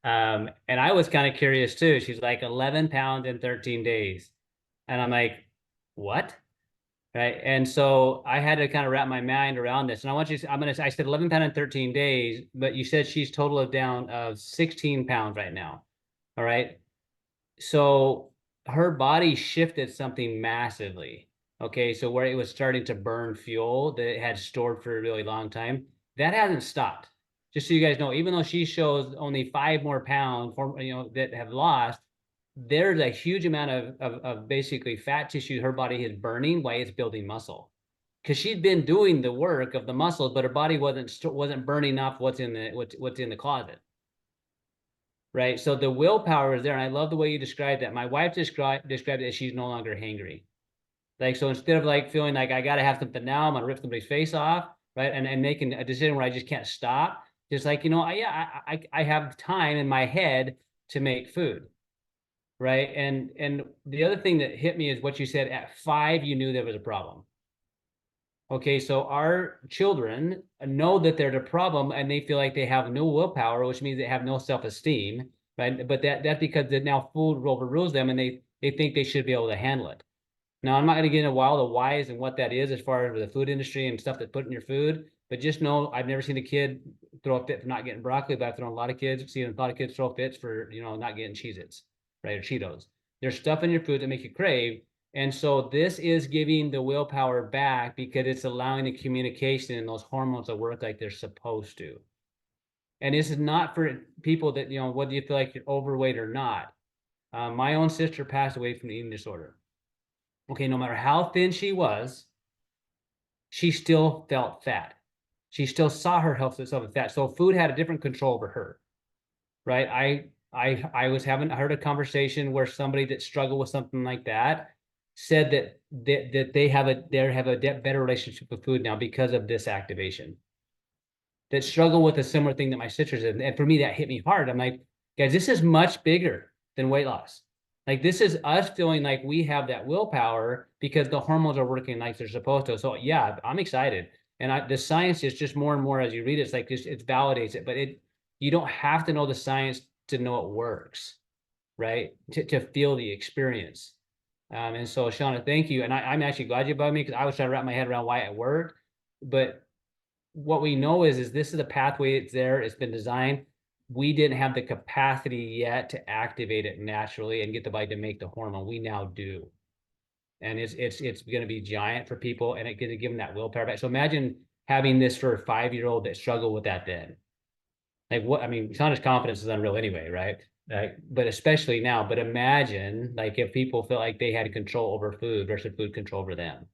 And I was kind of curious too. She's like 11 pounds in 13 days. And I'm like, what? Right. And so I had to kind of wrap my mind around this. And I said 11 pounds in 13 days, but you said she's total of down of 16 pounds right now. All right. So her body shifted something massively. Okay. So where it was starting to burn fuel that it had stored for a really long time, that hasn't stopped. Just so you guys know, even though she shows only 5 more pounds, that have lost, there's a huge amount of basically fat tissue her body is burning while it's building muscle. Because she'd been doing the work of the muscles, but her body wasn't burning off what's in the closet, right? So the willpower is there, and I love the way you described that. My wife described it as she's no longer hangry. Like, so instead of like feeling like I got to have something now, I'm gonna rip somebody's face off, right? And making a decision where I just can't stop. Just like, I have time in my head to make food, right? And the other thing that hit me is what you said at 5, you knew there was a problem. Okay, so our children know that they're the problem and they feel like they have no willpower, which means they have no self-esteem, right? But that's because now food overrules them and they think they should be able to handle it. Now, I'm not going to get into all the whys and what that is as far as the food industry and stuff that's put in your food, but just know I've never seen a kid throw a fit for not getting broccoli, but I've thrown a lot of kids, seen a lot of kids throw fits for, not getting Cheez-Its, right? Or Cheetos. There's stuff in your food that make you crave. And so this is giving the willpower back because it's allowing the communication and those hormones to work like they're supposed to. And this is not for people that, whether you feel like you're overweight or not. My own sister passed away from an eating disorder. Okay, no matter how thin she was, she still felt fat. She still saw her health as fat. So food had a different control over her, right? I heard a conversation where somebody that struggled with something like that said that they have a better relationship with food now because of this activation. That struggle with a similar thing that my sisters did, and for me that hit me hard. I'm like, guys, this is much bigger than weight loss. Like this is us feeling like we have that willpower because the hormones are working like they're supposed to. So yeah, I'm excited. And the science is just more and more as you read, it's like it validates it, but you don't have to know the science to know it works, right? To feel the experience. And so Shauna, thank you. And I'm actually glad you brought me because I was trying to wrap my head around why it worked. But what we know is this is a pathway. It's there. It's been designed. We didn't have the capacity yet to activate it naturally and get the body to make the hormone. We now do, and it's going to be giant for people, and it's going to give them that willpower back. So imagine having this for a 5-year-old that struggled with that then. Like what? I mean, Shauna's confidence is unreal anyway, right? But especially now. But imagine like if people felt like they had control over food versus food control over them.